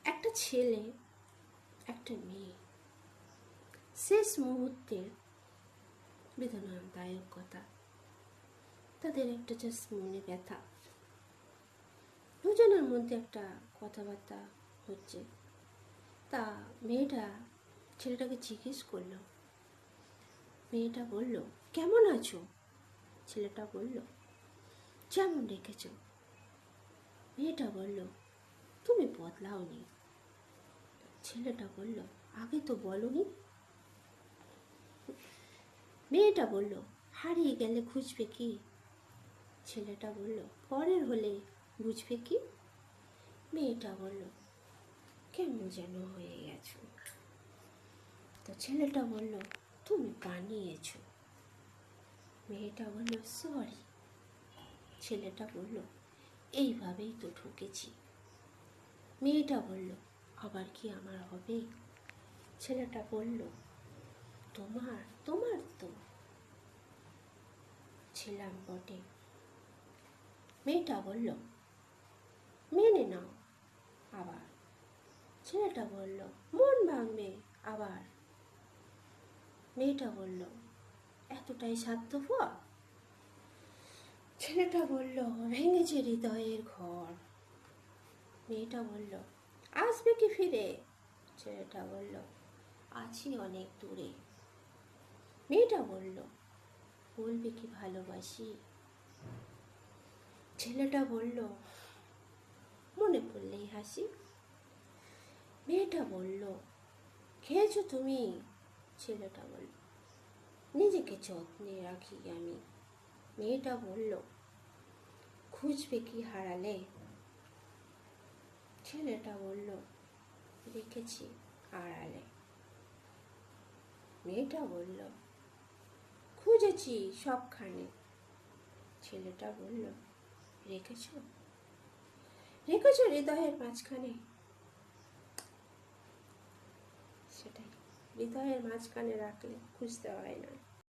একটা ছেলে, একটা মেয়ে, শেষ মুহূর্তের বেদনাদায়ক কথা, তাদের একটা জাস্ট মনে ব্যথা। দুজনের মধ্যে একটা কথাবার্তা হচ্ছে, তা মেয়েটা ছেলেটাকে জিজ্ঞেস করলো। মেয়েটা বলল, কেমন আছো? ছেলেটা বলল, যেমন রেখেছ। মেয়েটা বলল, তুমি বদলাওনি। ছেলেটা বলল, আগে তো বলনি। মেয়েটা বলল, হারিয়ে গেলে খুঁজবে কি? ছেলেটা বলল, পরের হলে বুঝবে কি? মেয়েটা বলল, কেমন যেন হয়ে গেছো। তো ছেলেটা বলল, তুমি বানিয়েছো। মেয়েটা বলল, সরি। ছেলেটা বলল, এইভাবেই তো ঠকেছি। মেয়েটা বলল, আবার কি আমার হবে? ছেলেটা বলল, তোমার তোমার তো ছিলাম বটে। মেয়েটা বলল, মেনে নাও আবার। ছেলেটা বলল, মন ভাঙবে আবার। মেয়েটা বলল, এতটাই স্বার্থপর? ছেলেটা বলল, ভেঙেছে হৃদয়ের ঘর। মেয়েটা বলল, আসবে কি ফিরে? ছেলেটা বলল, আছি অনেক দূরে। মেয়েটা বলল, বলবে কি ভালোবাসি? ছেলেটা বলল, মনে পড়লেই হাসি। মেয়েটা বলল, খেয়েছো তুমি? ছেলেটা বলল, নিজেকে যত্নে রাখি আমি। মেয়েটা বলল, খুঁজবে কি হারালে? ছেলেটা বলল, রেখেছি আড়ালে। মেয়েটা বলল, খুঁজেছি সবখানে। ছেলেটা বলল, রেখেছো? রেখেছো হৃদয়ের মাঝখানে? সেটাই, হৃদয়ের মাঝখানে রাখলে খুঁজতে হয় না।